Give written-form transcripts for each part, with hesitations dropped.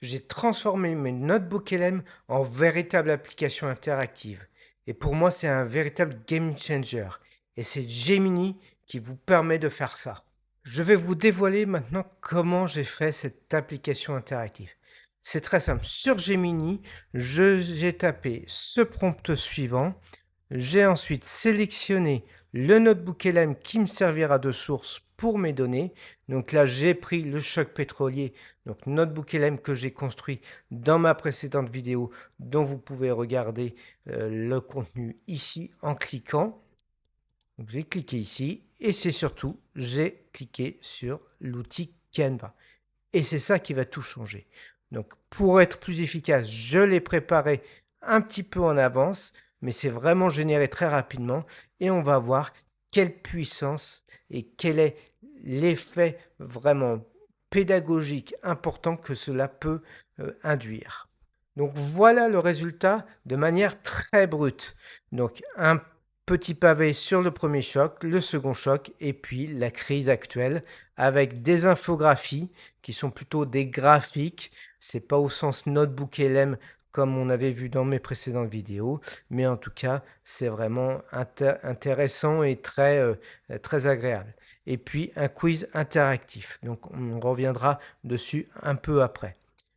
J'ai transformé mes notebooks LM en véritable application interactive. Et pour moi, c'est un véritable game changer. Et c'est Gemini qui vous permet de faire ça. Je vais vous dévoiler maintenant comment j'ai fait cette application interactive. C'est très simple. Sur Gemini, j'ai tapé ce prompt suivant. J'ai ensuite sélectionné le notebook LM qui me servira de source pour mes données. Donc là, j'ai pris le choc pétrolier, donc notebook LM que j'ai construit dans ma précédente vidéo, dont vous pouvez regarder le contenu ici en cliquant. Donc j'ai cliqué ici et c'est surtout, j'ai cliqué sur l'outil Canva. Et c'est ça qui va tout changer. Donc pour être plus efficace, je l'ai préparé un petit peu en avance, mais c'est vraiment généré très rapidement et on va voir quelle puissance et quel est l'effet vraiment pédagogique important que cela peut induire. Donc voilà le résultat de manière très brute. Donc un petit pavé sur le premier choc, le second choc et puis la crise actuelle avec des infographies qui sont plutôt des graphiques. C'est pas au sens notebook LM comme on avait vu dans mes précédentes vidéos, mais en tout cas, c'est vraiment intéressant et très agréable. Et puis un quiz interactif. Donc on reviendra dessus un peu après.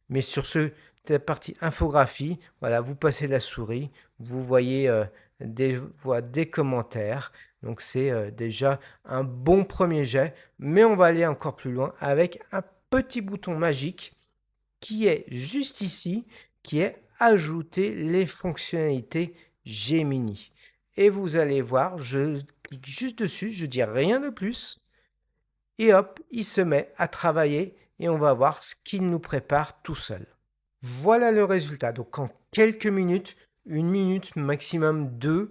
Mais sur cette partie infographie, voilà, vous passez la souris, vous voyez des commentaires. Donc c'est déjà un bon premier jet, mais on va aller encore plus loin avec un petit bouton magique qui est juste ici, qui est ajouter les fonctionnalités Gemini. Et vous allez voir, je clique juste dessus, je dis rien de plus, et hop, il se met à travailler et on va voir ce qu'il nous prépare tout seul. Voilà le résultat. Donc en quelques minutes, une minute maximum deux,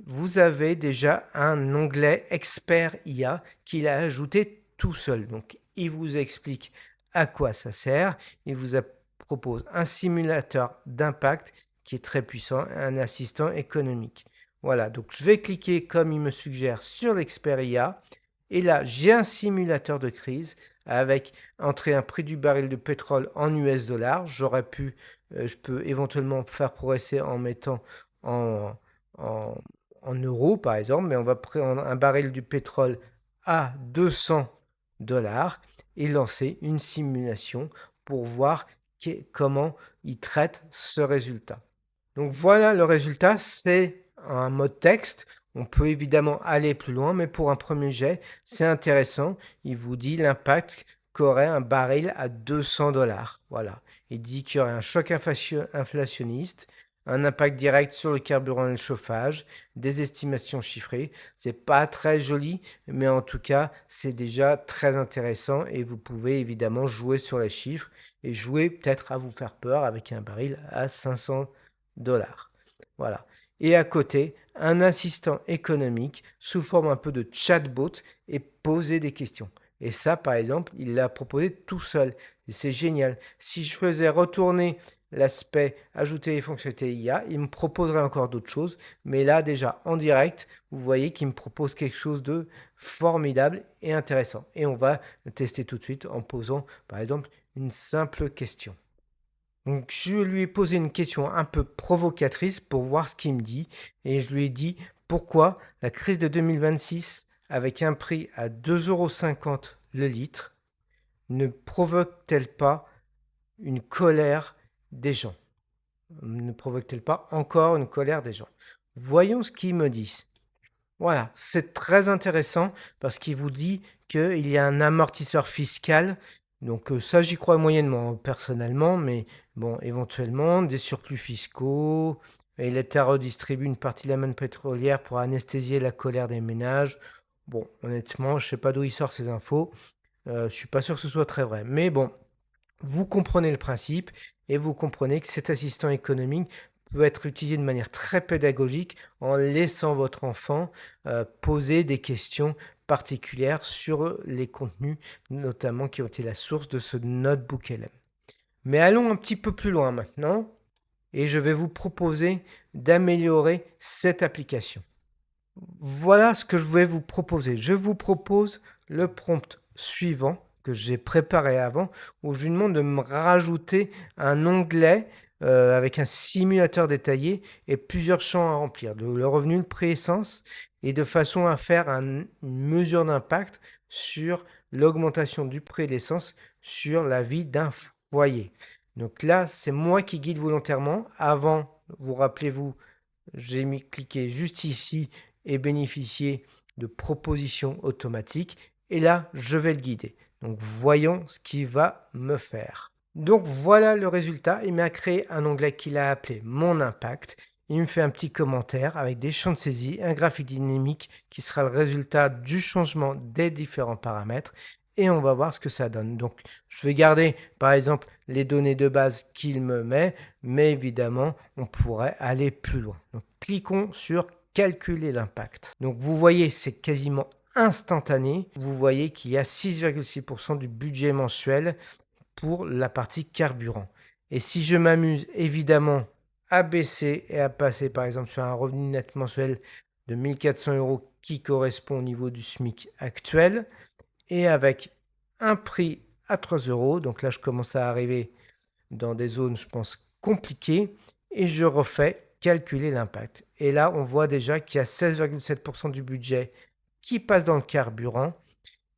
vous avez déjà un onglet expert IA qu'il a ajouté tout seul. Donc il vous explique à quoi ça sert. Il vous propose un simulateur d'impact qui est très puissant, un assistant économique. Voilà, donc je vais cliquer comme il me suggère sur l'expert IA. Et là, j'ai un simulateur de crise avec entrer un prix du baril de pétrole en US dollars. Je peux éventuellement faire progresser en mettant en, en, en euros par exemple, mais on va prendre un baril du pétrole à 200 dollars et lancer une simulation pour voir comment il traite ce résultat. Donc voilà le résultat, c'est un mode texte. On peut évidemment aller plus loin, mais pour un premier jet, c'est intéressant. Il vous dit l'impact qu'aurait un baril à 200 dollars. Voilà. Il dit qu'il y aurait un choc inflationniste, un impact direct sur le carburant et le chauffage, des estimations chiffrées. C'est pas très joli, mais en tout cas, c'est déjà très intéressant et vous pouvez évidemment jouer sur les chiffres et jouer peut-être à vous faire peur avec un baril à 500 dollars. Voilà. Et à côté, un assistant économique sous forme un peu de chatbot et poser des questions. Et ça, par exemple, il l'a proposé tout seul. Et c'est génial. Si je faisais retourner l'aspect ajouter les fonctionnalités IA, il me proposerait encore d'autres choses. Mais là, déjà, en direct, vous voyez qu'il me propose quelque chose de formidable et intéressant. Et on va tester tout de suite en posant, par exemple, une simple question. Donc je lui ai posé une question un peu provocatrice pour voir ce qu'il me dit et je lui ai dit pourquoi la crise de 2026 avec un prix à 2,50 € le litre ne provoque-t-elle pas une colère des gens? Ne provoque-t-elle pas encore une colère des gens? Voyons ce qu'ils me disent. Voilà, c'est très intéressant parce qu'il vous dit qu'il y a un amortisseur fiscal. Donc ça, j'y crois moyennement personnellement, mais bon, éventuellement, des surplus fiscaux, et l'État redistribue une partie de la manne pétrolière pour anesthésier la colère des ménages. Bon, honnêtement, je ne sais pas d'où il sort ces infos. Je suis pas sûr que ce soit très vrai. Mais bon, vous comprenez le principe et vous comprenez que cet assistant économique peut être utilisé de manière très pédagogique en laissant votre enfant poser des questions particulières sur les contenus, notamment qui ont été la source de ce notebook LM. Mais allons un petit peu plus loin maintenant et je vais vous proposer d'améliorer cette application. Voilà ce que je vais vous proposer. Je vous propose le prompt suivant que j'ai préparé avant, où je lui demande de me rajouter un onglet avec un simulateur détaillé et plusieurs champs à remplir, le revenu, le prix essence, et de façon à faire une mesure d'impact sur l'augmentation du prix de l'essence sur la vie d'un foyer. Donc là, c'est moi qui guide volontairement. Avant, vous rappelez-vous, j'ai cliqué juste ici et bénéficier de propositions automatiques. Et là, je vais le guider. Donc, voyons ce qu'il va me faire. Donc, voilà le résultat. Il m'a créé un onglet qu'il a appelé Mon impact. Il me fait un petit commentaire avec des champs de saisie, un graphique dynamique qui sera le résultat du changement des différents paramètres. Et on va voir ce que ça donne. Donc, je vais garder, par exemple, les données de base qu'il me met, mais évidemment, on pourrait aller plus loin. Donc, cliquons sur calculer l'impact. Donc, vous voyez, c'est quasiment instantané. Vous voyez qu'il y a 6,6% du budget mensuel pour la partie carburant. Et si je m'amuse évidemment à baisser et à passer par exemple sur un revenu net mensuel de 1400 euros qui correspond au niveau du SMIC actuel, et avec un prix à 3 euros, donc là je commence à arriver dans des zones, je pense, compliquées, et je refais calculer l'impact. Et là, on voit déjà qu'il y a 16,7% du budget qui passe dans le carburant.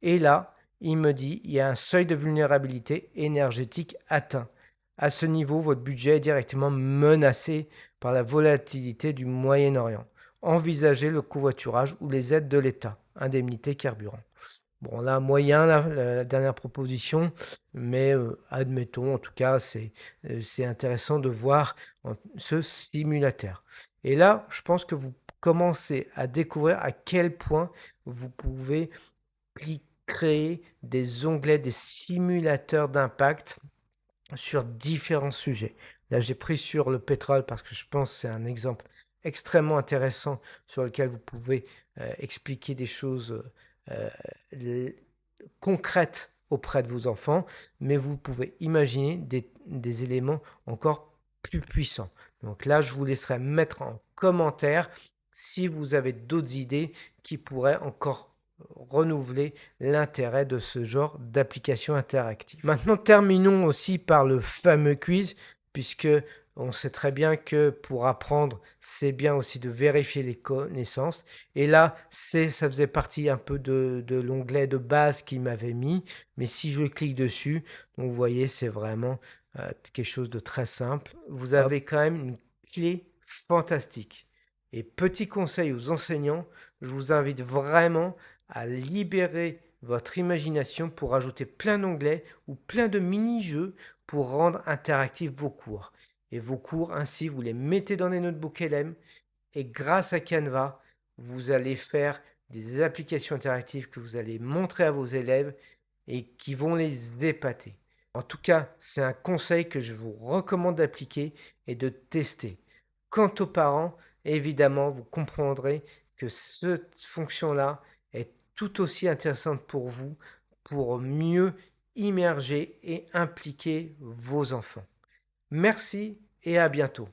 Et là, il me dit il y a un seuil de vulnérabilité énergétique atteint. À ce niveau, votre budget est directement menacé par la volatilité du Moyen-Orient. Envisagez le covoiturage ou les aides de l'État, indemnité carburant. Bon, là, moyen, la dernière proposition, mais admettons, en tout cas, c'est intéressant de voir ce simulateur. Et là, je pense que vous commencez à découvrir à quel point vous pouvez créer des onglets, des simulateurs d'impact sur différents sujets. Là, j'ai pris sur le pétrole parce que je pense que c'est un exemple extrêmement intéressant sur lequel vous pouvez expliquer des choses concrètes auprès de vos enfants, mais vous pouvez imaginer des éléments encore plus puissants. Donc là, je vous laisserai mettre en commentaire si vous avez d'autres idées qui pourraient encore renouveler l'intérêt de ce genre d'application interactive. Maintenant, terminons aussi par le fameux quiz, puisque on sait très bien que pour apprendre, c'est bien aussi de vérifier les connaissances. Et là, ça faisait partie un peu de l'onglet de base qu'il m'avait mis. Mais si je clique dessus, donc vous voyez, c'est vraiment quelque chose de très simple. Vous avez quand même une clé fantastique. Et petit conseil aux enseignants, je vous invite vraiment à libérer votre imagination pour ajouter plein d'onglets ou plein de mini-jeux pour rendre interactifs vos cours. Et vos cours, ainsi, vous les mettez dans des notebooks LM et grâce à Canva, vous allez faire des applications interactives que vous allez montrer à vos élèves et qui vont les épater. En tout cas, c'est un conseil que je vous recommande d'appliquer et de tester. Quant aux parents, évidemment, vous comprendrez que cette fonction-là est tout aussi intéressante pour vous pour mieux immerger et impliquer vos enfants. Merci et à bientôt.